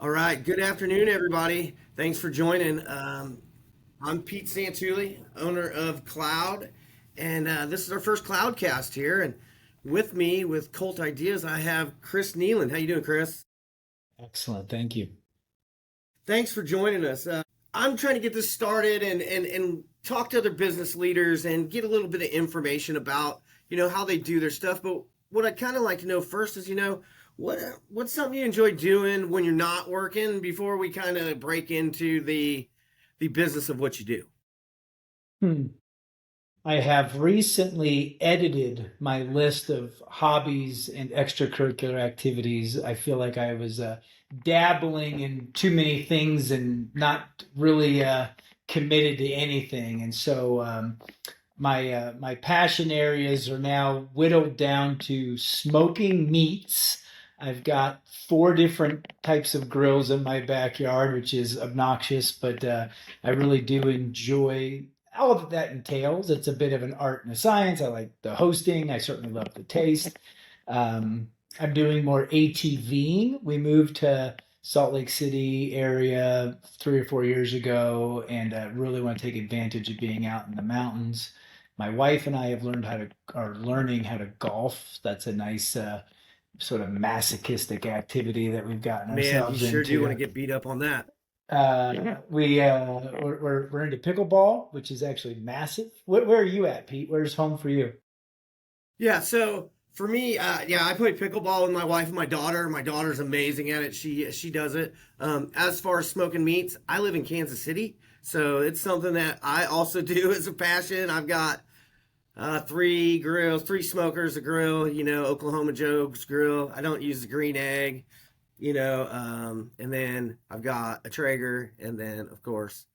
All right. Good afternoon, everybody. Thanks for joining. I'm Pete Santulli, owner of Cloud, and this is our first Cloudcast here. And with me, with Cult Ideas, I have Chris Kneeland. How you doing, Chris? Excellent. Thank you. Thanks for joining us. I'm trying to get this started and talk to other business leaders and get a little bit of information about how they do their stuff. But what I'd kind of like to know first is what what's something you enjoy doing when you're not working before we kind of break into the business of what you do. Hmm. I have recently edited my list of hobbies and extracurricular activities. I feel like I was dabbling in too many things and not really committed to anything. And so my passion areas are now whittled down to smoking meats. I've got four different types of grills in my backyard, which is obnoxious, but I really do enjoy all that that entails. It's a bit of an art and a science. I like the hosting. I certainly love the taste. Um, I'm doing more ATVing. We moved to Salt Lake City area 3 or 4 years ago, and really want to take advantage of being out in the mountains. My wife and I have learned how to are learning how to golf. That's a nice sort of masochistic activity that we've gotten Man, you ourselves sure do want to into. get beat up on that. We're into pickleball, which is actually massive. Where are you at, Pete? Where's home for you? Yeah, so for me, yeah, I play pickleball with my wife and my daughter. My daughter's amazing at it. She does it. As far as smoking meats, I live in Kansas City, so it's something that I also do as a passion. I've got three grills, three smokers, a grill. Oklahoma Joe's grill. I don't use the green egg. And then I've got a Traeger, and then of course,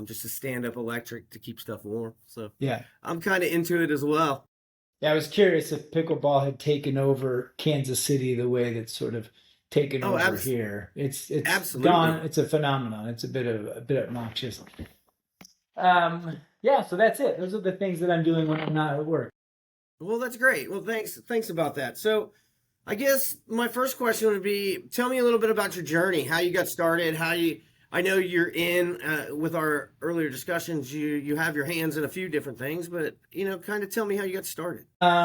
just a stand-up electric to keep stuff warm. So Yeah. I'm kind of into it as well. Yeah, I was curious if pickleball had taken over Kansas City the way that's sort of taken Oh, over here. It's absolutely. gone. It's a phenomenon. It's a bit obnoxious. Yeah, so that's it. Those are the things that I'm doing when I'm not at work. Well, that's great. Well, thanks about that. So, I guess my first question would be, tell me a little bit about your journey, how you got started, how you. I know you're in with our earlier discussions. You have your hands in a few different things, but kind of tell me how you got started. Yeah,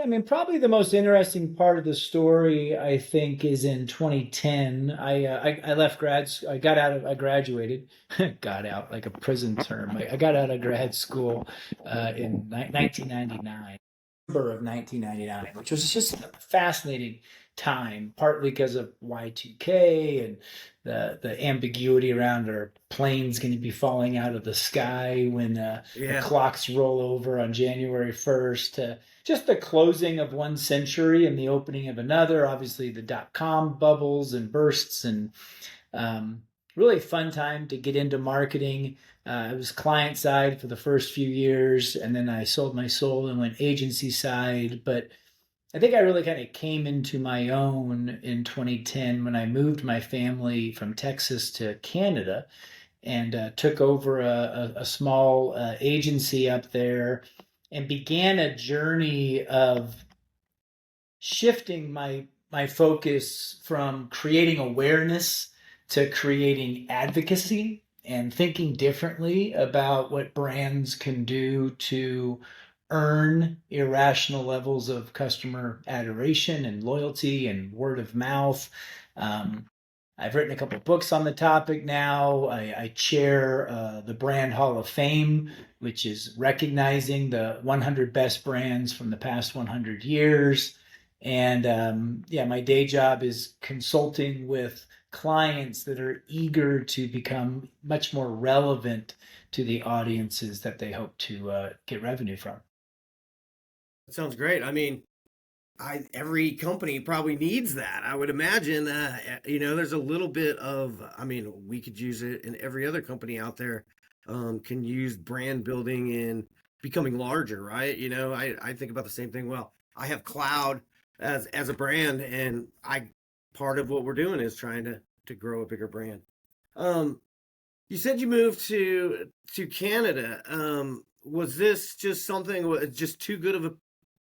I mean, probably the most interesting part of the story, I think, is in 2010. I left I got out of, I graduated, got out like a prison term. I got out of grad school in 1999. Of 1999, which was just a fascinating time, partly because of Y2K and the ambiguity around are planes going to be falling out of the sky when the Yeah, clocks roll over on January 1st, to just the closing of one century and the opening of another. Obviously, the dot-com bubbles and bursts, and really fun time to get into marketing. I was client side for the first few years, and then I sold my soul and went agency side. But I think I really kind of came into my own in 2010 when I moved my family from Texas to Canada and took over a small agency up there and began a journey of shifting my focus from creating awareness to creating advocacy and thinking differently about what brands can do to earn irrational levels of customer adoration and loyalty and word of mouth. Um, I've written a couple of books on the topic now. I chair the Brand Hall of Fame, which is recognizing the 100 best brands from the past 100 years. And yeah, my day job is consulting with clients that are eager to become much more relevant to the audiences that they hope to get revenue from. that sounds great. I mean, every company probably needs that. I would imagine. There's a little bit of. I mean, we could use it, and every other company out there can use brand building and becoming larger, right? I think about the same thing. Well, I have Cloud as a brand, and I part of what we're doing is trying to grow a bigger brand. Um, you said you moved to Canada. Was this just something just too good of a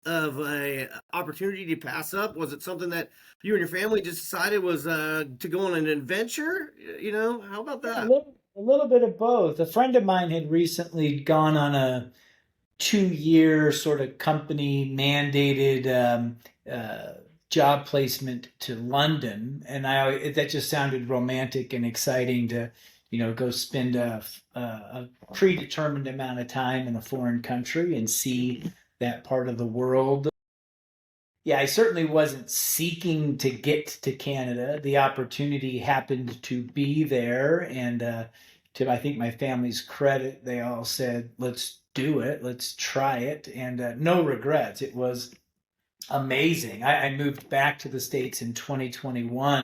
of a opportunity to pass up? Was it something that you and your family just decided was to go on an adventure? You know, how about Yeah, that? a little bit of both. A friend of mine had recently gone on a 2 year sort of company mandated uh, job placement to London, and that just sounded romantic and exciting to, go spend a predetermined amount of time in a foreign country and see that part of the world. Yeah, I certainly wasn't seeking to get to Canada. The opportunity happened to be there, and to I think my family's credit, they all said, "Let's do it, let's try it," and no regrets. It was amazing. I moved back to the States in 2021.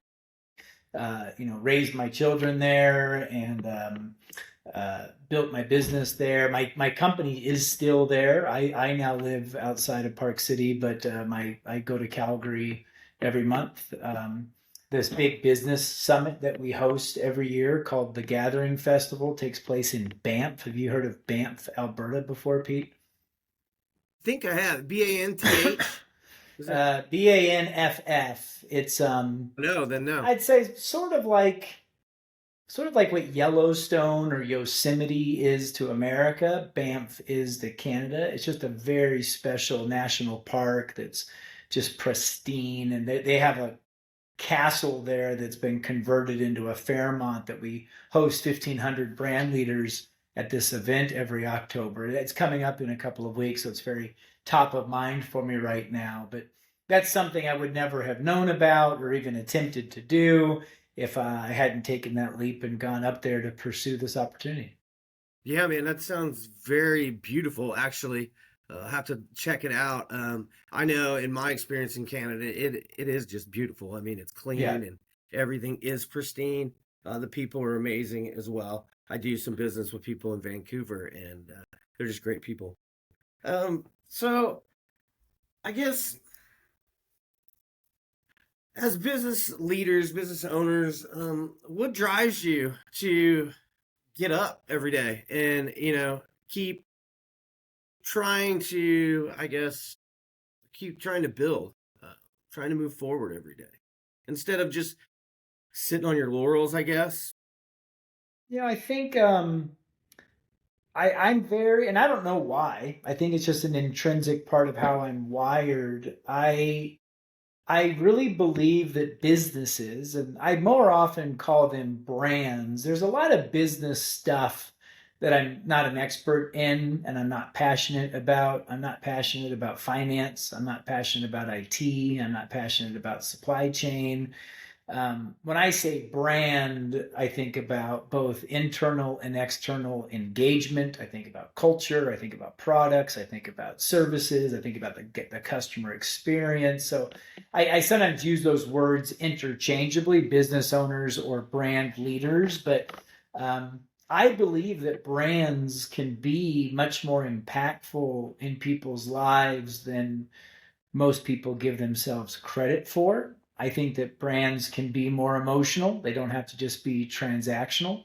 Raised my children there, and built my business there. My company is still there. I now live outside of Park City, but I go to Calgary every month. This big business summit that we host every year called the Gathering Festival takes place in Banff. Have you heard of Banff, Alberta before, Pete? I think I have BANTH. Is it? BANFF. It's No, then no. I'd say sort of like what Yellowstone or Yosemite is to America, Banff is to Canada. It's just a very special national park that's just pristine. And they have a castle there that's been converted into a Fairmont that we host 1,500 brand leaders at this event every October. It's coming up in a couple of weeks, so it's very top of mind for me right now. But that's something I would never have known about or even attempted to do if I hadn't taken that leap and gone up there to pursue this opportunity. Yeah, man, that sounds very beautiful, actually. I have to check it out. I know in my experience in Canada, it is just beautiful. I mean, it's Yeah. clean and everything is pristine. The people are amazing as well. I do some business with people in Vancouver, and they're just great people. So I guess as business leaders, business owners, what drives you to get up every day and keep trying to, I guess, keep trying to build, uh, trying to move forward every day instead of just sitting on your laurels, I guess. I think I'm very, and I don't know why. I think it's just an intrinsic part of how I'm wired. I really believe that businesses, and I more often call them brands, there's a lot of business stuff that I'm not an expert in and I'm not passionate about. I'm not passionate about finance. I'm not passionate about IT. I'm not passionate about supply chain. When I say brand, I think about both internal and external engagement. I think about culture. I think about products. I think about services. I think about the customer experience. So I sometimes use those words interchangeably, business owners or brand leaders. But I believe that brands can be much more impactful in people's lives than most people give themselves credit for. I think that brands can be more emotional. They don't have to just be transactional.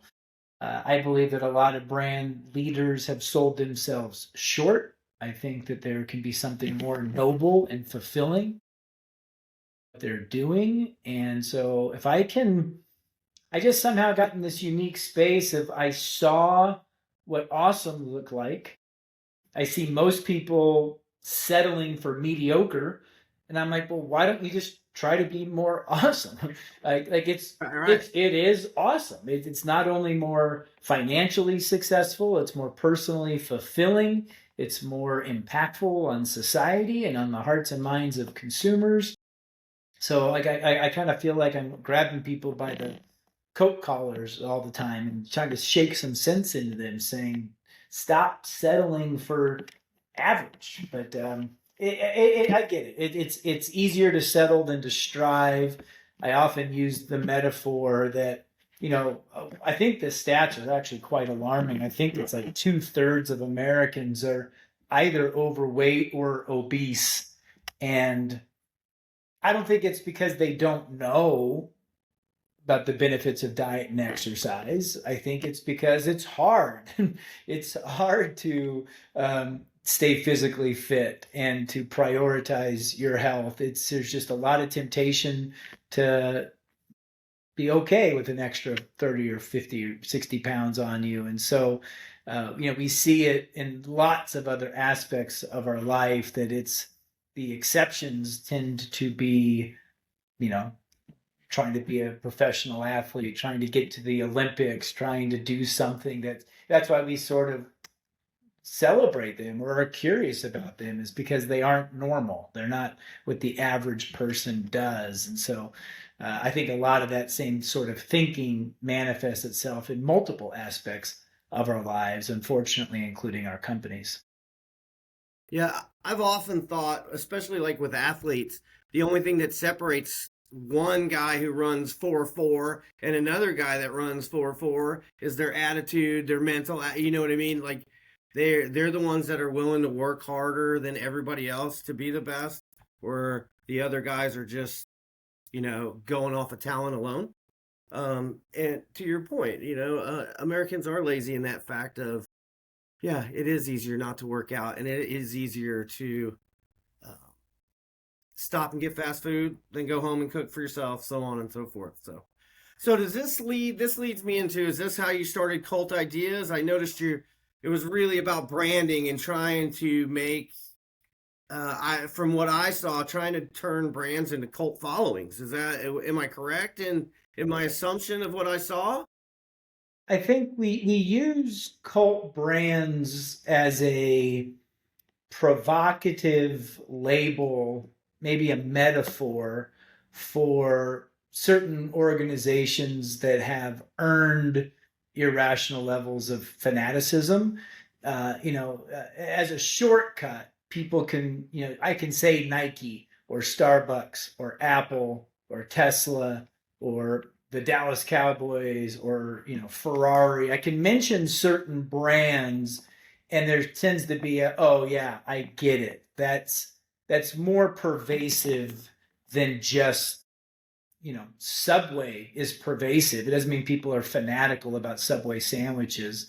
I believe that a lot of brand leaders have sold themselves short. I think that there can be something more noble and fulfilling what they're doing. And so if I just somehow got in this unique space of I saw what awesome looked like. I see most people settling for mediocre, and I'm like, well, why don't we just try to be more awesome? like All right. it is awesome. It's not only more financially successful, it's more personally fulfilling, it's more impactful on society and on the hearts and minds of consumers. So like I kind of feel like I'm grabbing people by the coat collars all the time and trying to shake some sense into them, saying, "Stop settling for average." But I get it. It's easier to settle than to strive. I often use the metaphor that I think the stats are actually quite alarming. I think it's like 2/3 of Americans are either overweight or obese, and I don't think it's because they don't know about the benefits of diet and exercise. I think it's because it's hard. It's hard stay physically fit and to prioritize your health. There's just a lot of temptation to be okay with an extra 30 or 50 or 60 pounds on you. And so, we see it in lots of other aspects of our life, that it's the exceptions tend to be, trying to be a professional athlete, trying to get to the Olympics, trying to do something that's why we sort of celebrate them or are curious about them, is because they aren't normal. They're not what the average person does. And so I think a lot of that same sort of thinking manifests itself in multiple aspects of our lives, unfortunately, including our companies. Yeah, I've often thought, especially like with athletes, the only thing that separates one guy who runs 4.4 and another guy that runs 4.4 is their attitude, their mental, you know what I mean? Like they're the ones that are willing to work harder than everybody else to be the best, where the other guys are just, going off of talent alone. And to your point, Americans are lazy in that fact of, yeah, it is easier not to work out, and it is easier to uh, stop and get fast food, then go home and cook for yourself, so on and so forth. So does this lead? This leads me into: is this how you started Cult Ideas? I noticed it was really about branding and trying to make. From what I saw, trying to turn brands into cult followings. Am I correct in my assumption of what I saw? I think we use cult brands as a provocative label, maybe a metaphor for certain organizations that have earned irrational levels of fanaticism. As a shortcut, people can, I can say Nike or Starbucks or Apple or Tesla or the Dallas Cowboys or, Ferrari. I can mention certain brands, and there tends to be oh yeah, I get it. That's more pervasive than just, Subway is pervasive. It doesn't mean people are fanatical about Subway sandwiches.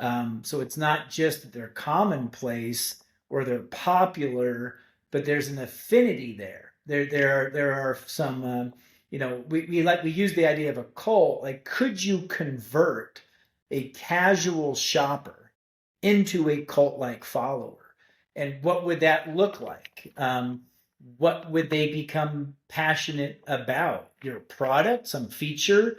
So it's not just that they're commonplace or they're popular, but there's an affinity there. There are some, we use the idea of a cult. Like, could you convert a casual shopper into a cult-like follower? And what would that look like? What would they become passionate about? Your product, some feature,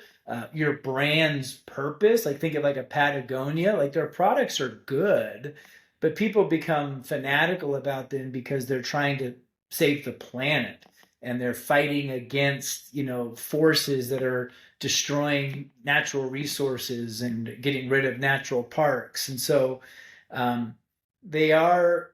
your brand's purpose. Like, think of like a Patagonia. Like, their products are good, but people become fanatical about them because they're trying to save the planet, and they're fighting against, forces that are destroying natural resources and getting rid of natural parks. And so they are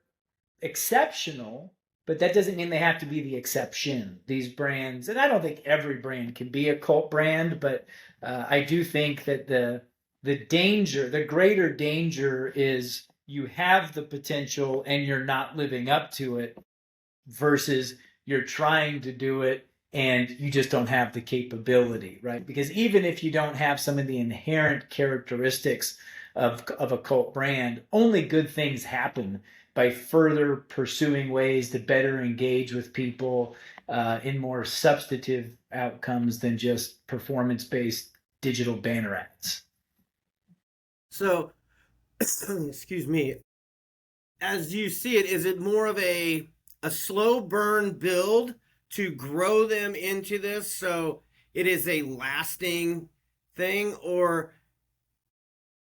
exceptional, but that doesn't mean they have to be the exception. These brands, and I don't think every brand can be a cult brand, but I do think that the greater danger is you have the potential and you're not living up to it, versus you're trying to do it and you just don't have the capability, right? Because even if you don't have some of the inherent characteristics of a cult brand, only good things happen by further pursuing ways to better engage with people in more substantive outcomes than just performance-based digital banner ads. So, excuse me, as you see it, is it more of a slow burn build to grow them into this so it is a lasting thing? Or,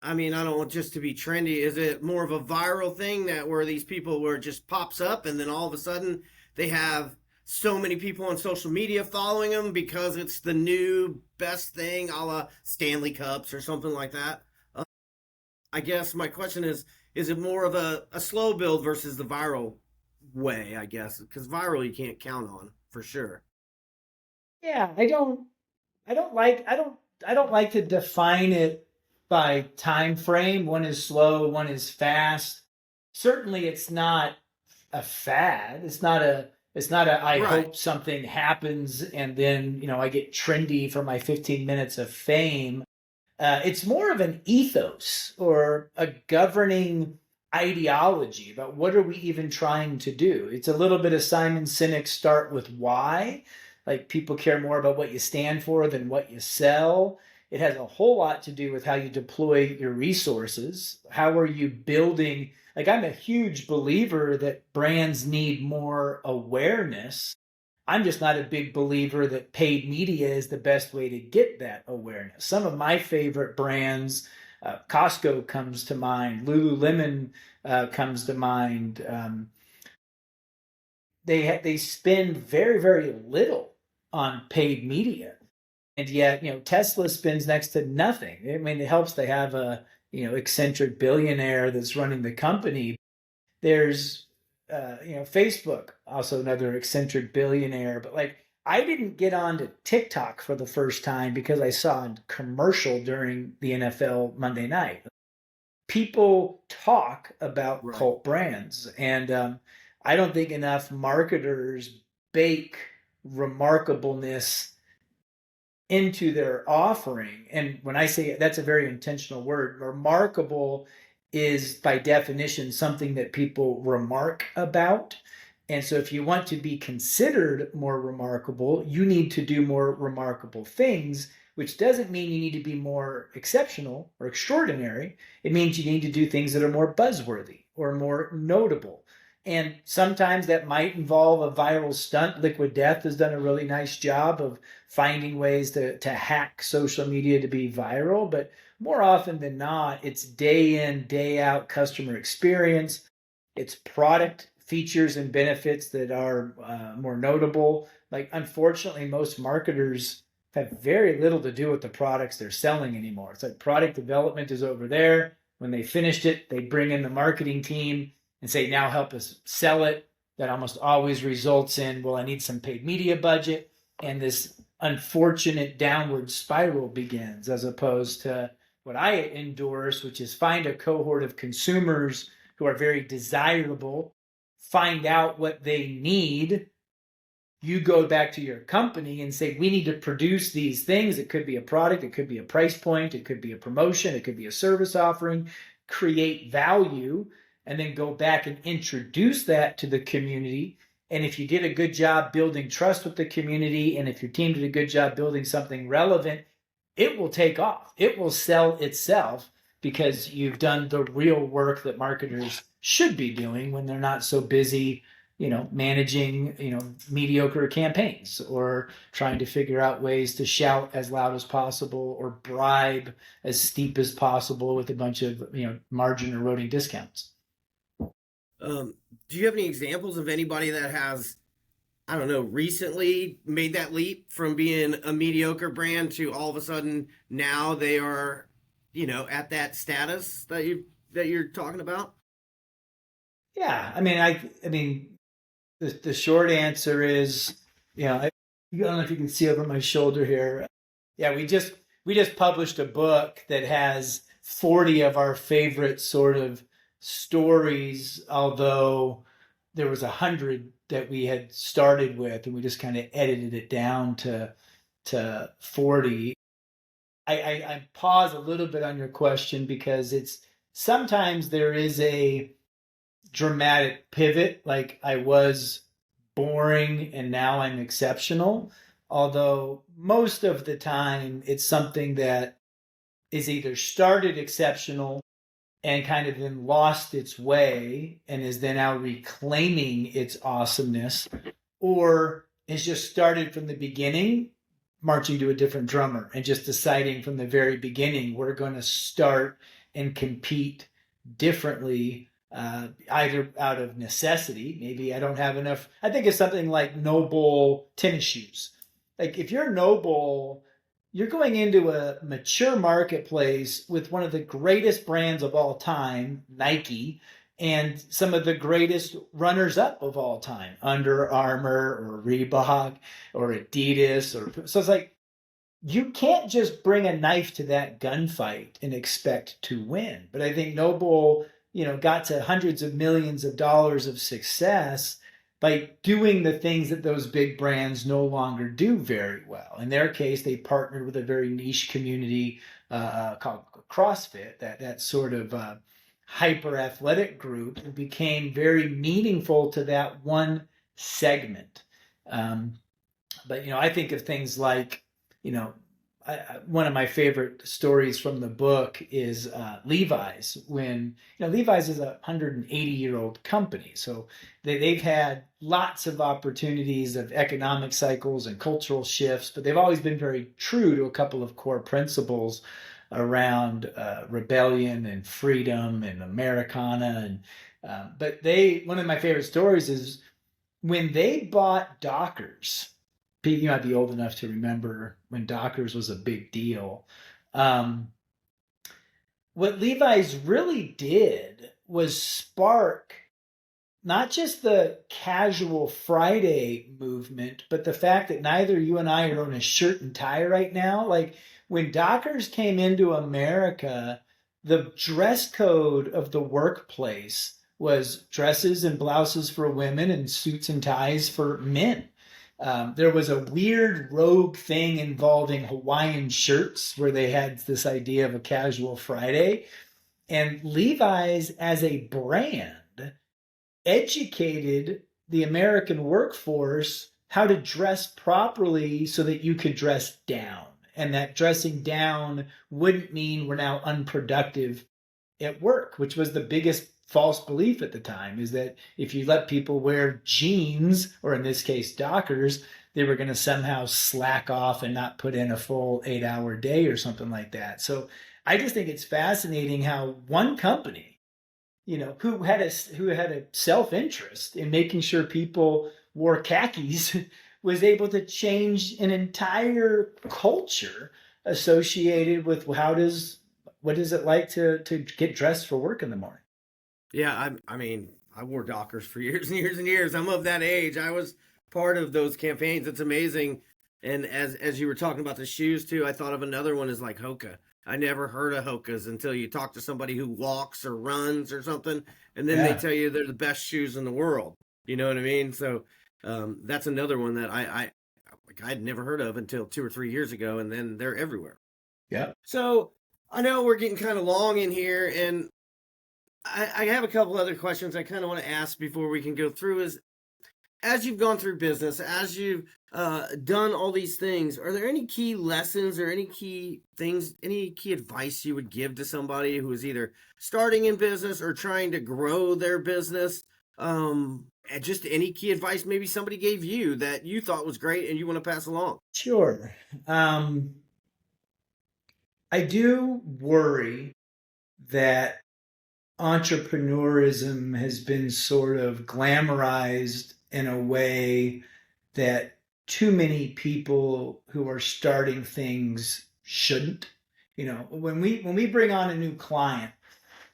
I mean, I don't want just to be trendy. Is it more of a viral thing that where these people where it just pops up and then all of a sudden they have so many people on social media following them because it's the new best thing, a la Stanley Cups or something like that? I guess my question is it more of a slow build versus the viral way, I guess? Because viral you can't count on for sure. Yeah, I don't like to define it by time frame. One is slow, one is fast. Certainly it's not a fad. It's not a I Right. hope something happens and then, I get trendy for my 15 minutes of fame. It's more of an ethos or a governing ideology about what are we even trying to do. It's a little bit of Simon Sinek start with why. Like people care more about what you stand for than what you sell. It has a whole lot to do with how you deploy your resources. How are you building? Like I'm a huge believer that brands need more awareness. I'm just not a big believer that paid media is the best way to get that awareness. Some of my favorite brands, Costco comes to mind, Lululemon comes to mind. They spend very, very little on paid media, and yet Tesla spends next to nothing. I mean, it helps they have a eccentric billionaire that's running the company. There's Facebook, also another eccentric billionaire. But like, I didn't get onto TikTok for the first time because I saw a commercial during the NFL Monday night. People talk about cult brands, and I don't think enough marketers bake remarkableness into their offering. And when I say that's a very intentional word, remarkable is by definition something that people remark about. And so if you want to be considered more remarkable, you need to do more remarkable things, which doesn't mean you need to be more exceptional or extraordinary. It means you need to do things that are more buzzworthy or more notable. And sometimes that might involve a viral stunt. Liquid Death has done a really nice job of finding ways to hack social media to be viral. But more often than not, it's day in, day out customer experience. It's product features and benefits that are more notable. Like, unfortunately, most marketers have very little to do with the products they're selling anymore. It's like product development is over there. When they finished it, they bring in the marketing team and say, now help us sell it. That almost always results in, well, I need some paid media budget. And this unfortunate downward spiral begins, as opposed to what I endorse, which is find a cohort of consumers who are very desirable, find out what they need. You go back to your company and say, we need to produce these things. It could be a product, it could be a price point, it could be a promotion, it could be a service offering, create value, and then go back and introduce that to the community. And if you did a good job building trust with the community, and if your team did a good job building something relevant, it will take off. It will sell itself because you've done the real work that marketers should be doing when they're not so busy, managing, mediocre campaigns or trying to figure out ways to shout as loud as possible or bribe as steep as possible with a bunch of, margin eroding discounts. Do you have any examples of anybody that has, I don't know, recently made that leap from being a mediocre brand to all of a sudden now they are, at that status that you're talking about? Yeah, I mean, the short answer is, I don't know if you can see over my shoulder here. Yeah, we just published a book that has 40 of our favorite sort of stories, although there was 100 that we had started with, and we just kind of edited it down to 40. I pause a little bit on your question because it's sometimes there is a dramatic pivot, like I was boring and now I'm exceptional. Although most of the time it's something that is either started exceptional and kind of then lost its way and is then now reclaiming its awesomeness, or is just started from the beginning marching to a different drummer and just deciding from the very beginning we're going to start and compete differently, either out of necessity. Maybe I don't have enough. I think it's something like Noble tennis shoes. Like if you're Noble, you're going into a mature marketplace with one of the greatest brands of all time, Nike, and some of the greatest runners-up of all time, Under Armour or Reebok or Adidas. So it's like, you can't just bring a knife to that gunfight and expect to win. But I think Noble, got to hundreds of millions of dollars of success by doing the things that those big brands no longer do very well. In their case, they partnered with a very niche community called CrossFit, that sort of hyper athletic group and became very meaningful to that one segment. But I think of things like, one of my favorite stories from the book is Levi's. When Levi's is a 180-year-old company, so they've had lots of opportunities of economic cycles and cultural shifts, but they've always been very true to a couple of core principles around rebellion and freedom and Americana. But one of my favorite stories is when they bought Dockers. Pete, you might be old enough to remember when Dockers was a big deal. What Levi's really did was spark not just the casual Friday movement, but the fact that neither you and I are on a shirt and tie right now. Like when Dockers came into America, the dress code of the workplace was dresses and blouses for women and suits and ties for men. There was a weird rogue thing involving Hawaiian shirts where they had this idea of a casual Friday. And Levi's as a brand educated the American workforce how to dress properly so that you could dress down. And that dressing down wouldn't mean we're now unproductive at work, which was the biggest false belief at the time, is that if you let people wear jeans, or in this case Dockers, they were going to somehow slack off and not put in a full 8-hour day or something like that. So I just think it's fascinating how one company, who had a self-interest in making sure people wore khakis was able to change an entire culture associated with what is it like to get dressed for work in the morning. Yeah, I mean, I wore Dockers for years and years and years. I'm of that age. I was part of those campaigns. It's amazing. And as you were talking about the shoes too, I thought of another one is like Hoka. I never heard of Hokas until you talk to somebody who walks or runs or something, and then they tell you they're the best shoes in the world. You know what I mean? So that's another one that I'd never heard of until 2 or 3 years ago, and then they're everywhere. Yeah. So I know we're getting kind of long in here, and I have a couple other questions I kind of want to ask before we can go through. Is as you've gone through business, as you've done all these things, are there any key lessons or any key things, any key advice you would give to somebody who is either starting in business or trying to grow their business? And just any key advice maybe somebody gave you that you thought was great and you want to pass along? Sure. I do worry that entrepreneurism has been sort of glamorized in a way that too many people who are starting things shouldn't. When we bring on a new client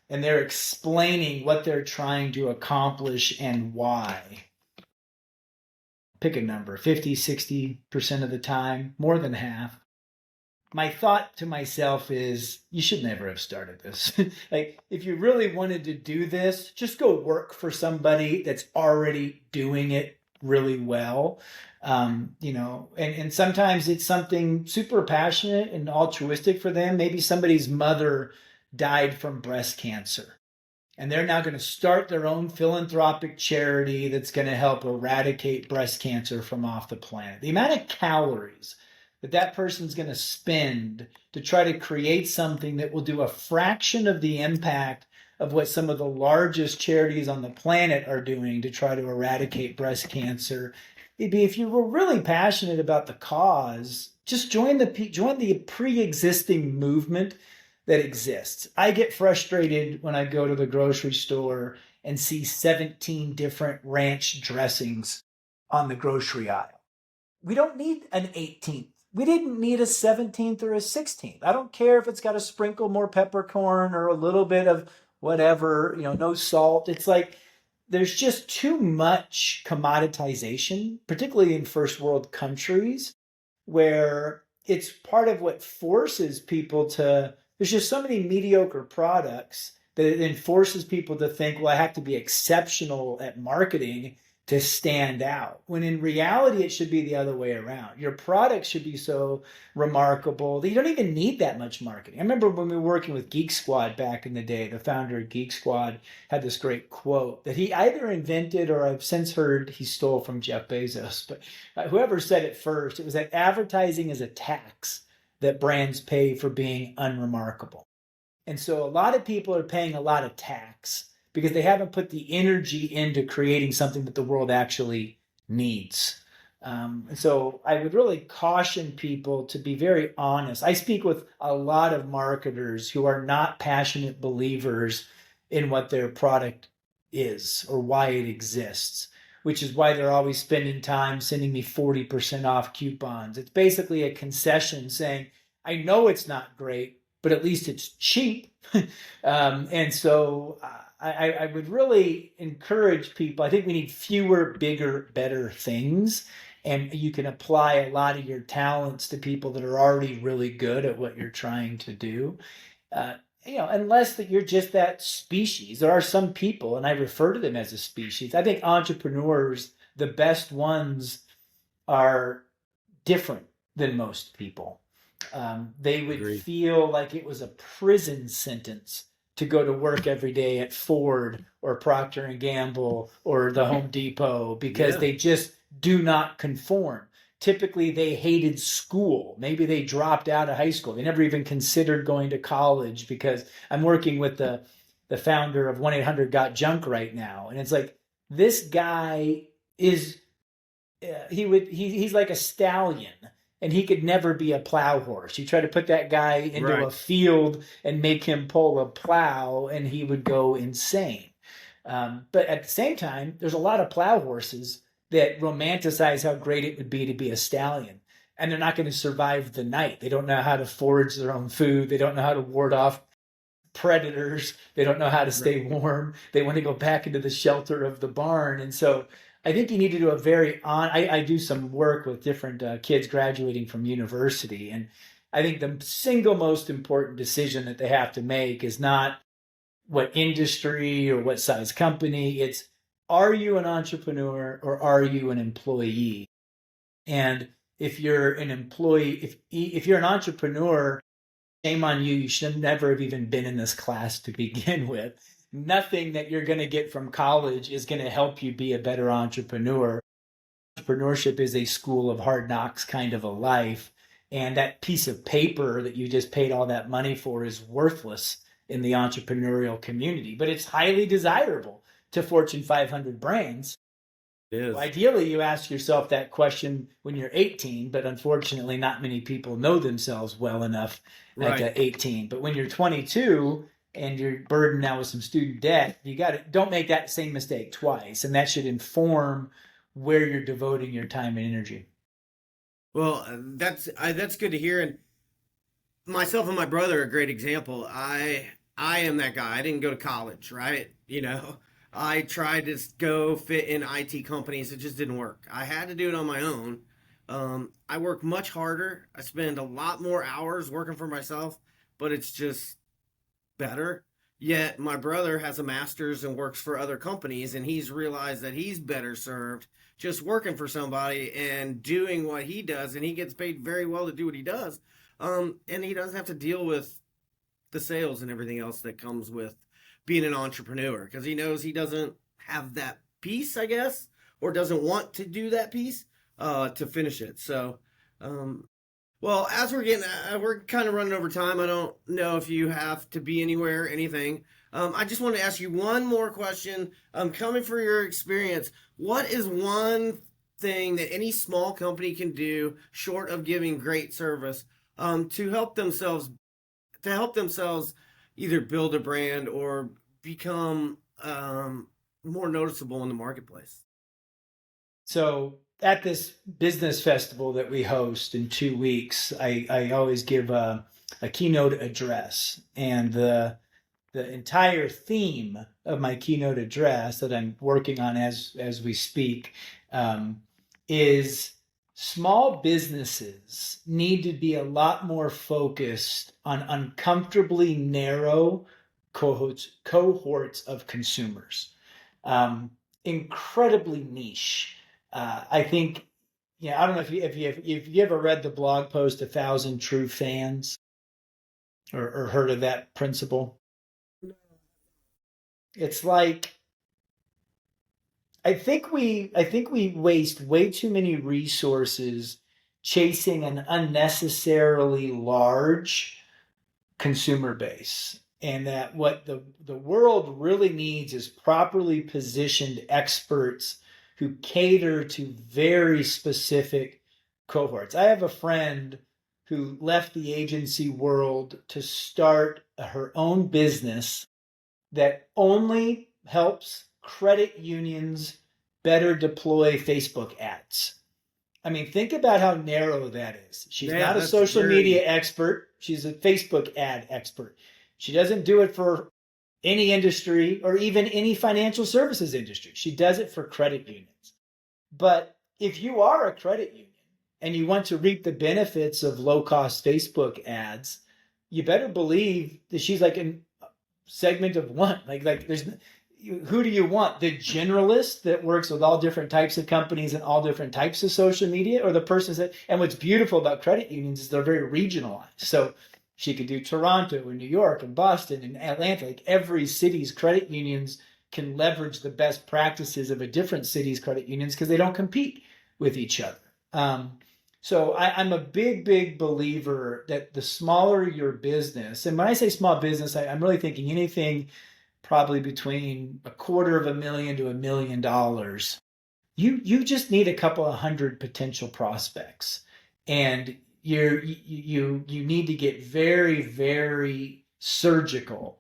and they're explaining what they're trying to accomplish and why, pick a number, 50-60% of the time, more than half, my thought to myself is, you should never have started this. Like, if you really wanted to do this, just go work for somebody that's already doing it really well. And sometimes it's something super passionate and altruistic for them. Maybe somebody's mother died from breast cancer, and they're now going to start their own philanthropic charity that's going to help eradicate breast cancer from off the planet. The amount of calories that person's going to spend to try to create something that will do a fraction of the impact of what some of the largest charities on the planet are doing to try to eradicate breast cancer. It'd be, if you were really passionate about the cause, just join the pre-existing movement that exists. I get frustrated when I go to the grocery store and see 17 different ranch dressings on the grocery aisle. We don't need an 18th. We didn't need a 17th or a 16th. I don't care if it's got a sprinkle more peppercorn or a little bit of whatever, no salt. It's like there's just too much commoditization, particularly in first world countries, where it's part of what forces people to, there's just so many mediocre products that it then forces people to think, well, I have to be exceptional at marketing to stand out, when in reality it should be the other way around. Your product should be so remarkable that you don't even need that much marketing. I remember when we were working with Geek Squad back in the day, the founder of Geek Squad had this great quote that he either invented or I've since heard he stole from Jeff Bezos, but whoever said it first, it was that advertising is a tax that brands pay for being unremarkable. And so a lot of people are paying a lot of tax because they haven't put the energy into creating something that the world actually needs. And so I would really caution people to be very honest. I speak with a lot of marketers who are not passionate believers in what their product is or why it exists, which is why they're always spending time sending me 40% off coupons. It's basically a concession saying, I know it's not great, but at least it's cheap. And so I would really encourage people. I think we need fewer, bigger, better things. And you can apply a lot of your talents to people that are already really good at what you're trying to do. Unless that you're just that species. There are some people, and I refer to them as a species. I think entrepreneurs, the best ones, are different than most people. They would Agreed. feel like it was a prison sentence to go to work every day at Ford or Procter and Gamble or the Home Depot because they just do not conform. Typically, they hated school. Maybe they dropped out of high school. They never even considered going to college, because I'm working with the founder of 1-800-GOT-JUNK right now. And it's like, this guy is, he's like a stallion. And he could never be a plow horse. You try to put that guy into a field and make him pull a plow, and he would go insane. But at the same time, there's a lot of plow horses that romanticize how great it would be to be a stallion. And they're not going to survive the night. They don't know how to forage their own food. They don't know how to ward off predators. They don't know how to stay warm. They want to go back into the shelter of the barn. And so I think you need to do I do some work with different kids graduating from university. And I think the single most important decision that they have to make is not what industry or what size company. It's, are you an entrepreneur or are you an employee? And if you're an employee, if you're an entrepreneur, shame on you. You should never have even been in this class to begin with. Nothing that you're going to get from college is going to help you be a better entrepreneur. Entrepreneurship is a school of hard knocks kind of a life. And that piece of paper that you just paid all that money for is worthless in the entrepreneurial community. But it's highly desirable to Fortune 500 brands. It is. Well, ideally, you ask yourself that question when you're 18, but unfortunately, not many people know themselves well enough at 18. But when you're 22 and you're burdened now with some student debt, don't make that same mistake twice. And that should inform where you're devoting your time and energy. Well, that's good to hear. And myself and my brother are a great example. I am that guy. I didn't go to college, right? I tried to go fit in IT companies. It just didn't work. I had to do it on my own. I work much harder. I spend a lot more hours working for myself, but it's just better. Yet my brother has a master's and works for other companies, and he's realized that he's better served just working for somebody and doing what he does, and he gets paid very well to do what he does. And he doesn't have to deal with the sales and everything else that comes with being an entrepreneur, because he knows he doesn't have that piece, I guess, or doesn't want to do that piece to finish it. So, well, as we're kind of running over time. I don't know if you have to be anywhere or anything. I just want to ask you one more question. Coming for your experience, what is one thing that any small company can do, short of giving great service, to help themselves either build a brand or become more noticeable in the marketplace? So at this business festival that we host in 2 weeks, I always give a keynote address. And the entire theme of my keynote address that I'm working on as we speak is small businesses need to be a lot more focused on uncomfortably narrow cohorts of consumers. incredibly niche. I think, I don't know if you ever read the blog post, 1,000 True Fans, or heard of that principle. It's like, I think we waste way too many resources chasing an unnecessarily large consumer base. And that what the world really needs is properly positioned experts who cater to very specific cohorts. I have a friend who left the agency world to start her own business that only helps credit unions better deploy Facebook ads. I mean, think about how narrow that is. She's not a social media expert. She's a Facebook ad expert. She doesn't do it for any industry or even any financial services industry. She does it for credit unions. But if you are a credit union and you want to reap the benefits of low-cost Facebook ads, you better believe that she's like a segment of one. Like there's, who do you want? The generalist that works with all different types of companies and all different types of social media, or the person that, and what's beautiful about credit unions is they're very regionalized. So she could do Toronto and New York and Boston and Atlanta. Like every city's credit unions can leverage the best practices of a different city's credit unions because they don't compete with each other. So I'm a big believer that the smaller your business, and when I say small business, I'm really thinking anything probably between $250,000 to $1 million. You just need a couple of hundred potential prospects, and you need to get very surgical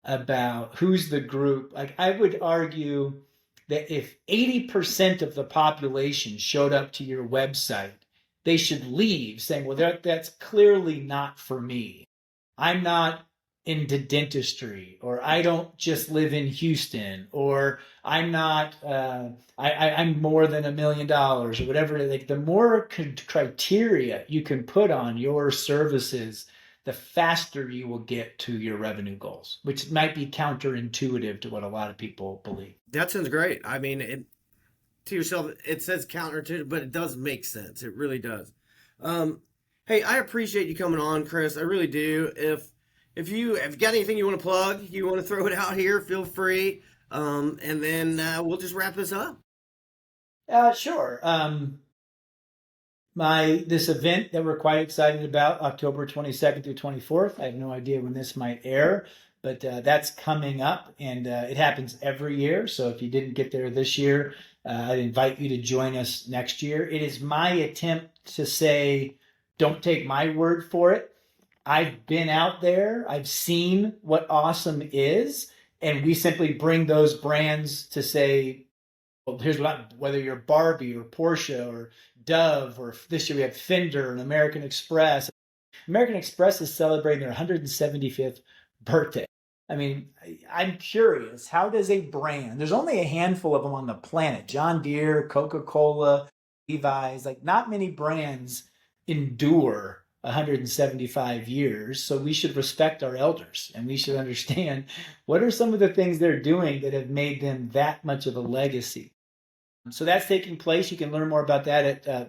about who's the group. Like I would argue that if 80% of the population showed up to your website, they should leave saying, well, that's clearly not for me. I'm not into dentistry, or I don't just live in Houston, or I'm not, I'm more than $1 million, or whatever. Like the more criteria you can put on your services, the faster you will get to your revenue goals, which might be counterintuitive to what a lot of people believe. That sounds great. I mean, to yourself, it says counterintuitive, but it does make sense. It really does. Hey, I appreciate you coming on, Chris. I really do. If you have got anything you want to plug, you want to throw it out here, feel free. And then we'll just wrap this up. Sure. This event that we're quite excited about, October 22nd through 24th. I have no idea when this might air, but that's coming up, and it happens every year. So if you didn't get there this year, I'd invite you to join us next year. It is my attempt to say, don't take my word for it. I've been out there. I've seen what awesome is. And we simply bring those brands to say, well, here's whether you're Barbie or Porsche or Dove, or this year we have Fender and American Express. American Express is celebrating their 175th birthday. I mean, I'm curious, how does a brand, there's only a handful of them on the planet, John Deere, Coca-Cola, Levi's, like not many brands endure 175 years. So we should respect our elders, and we should understand what are some of the things they're doing that have made them that much of a legacy. So that's taking place. You can learn more about that at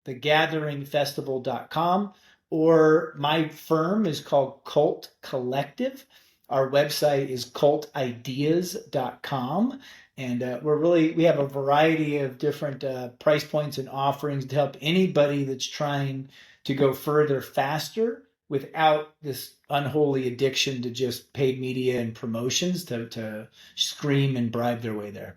thegatheringfestival.com, or my firm is called Cult Collective. Our website is cultideas.com. And we have a variety of different price points and offerings to help anybody that's trying to go further faster without this unholy addiction to just paid media and promotions to scream and bribe their way there.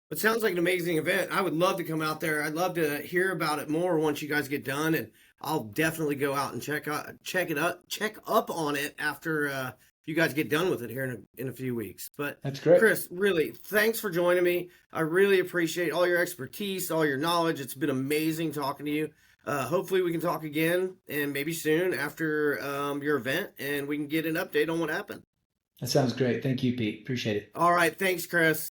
It sounds like an amazing event. I would love to come out there. I'd love to hear about it more once you guys get done, and I'll definitely go out and check up on it after you guys get done with it here in a few weeks. But that's great, Chris. Really, thanks for joining me. I really appreciate all your expertise, all your knowledge. It's been amazing talking to you. Hopefully, we can talk again, and maybe soon after your event, and we can get an update on what happened. That sounds great. Thank you, Pete. Appreciate it. All right, thanks, Chris.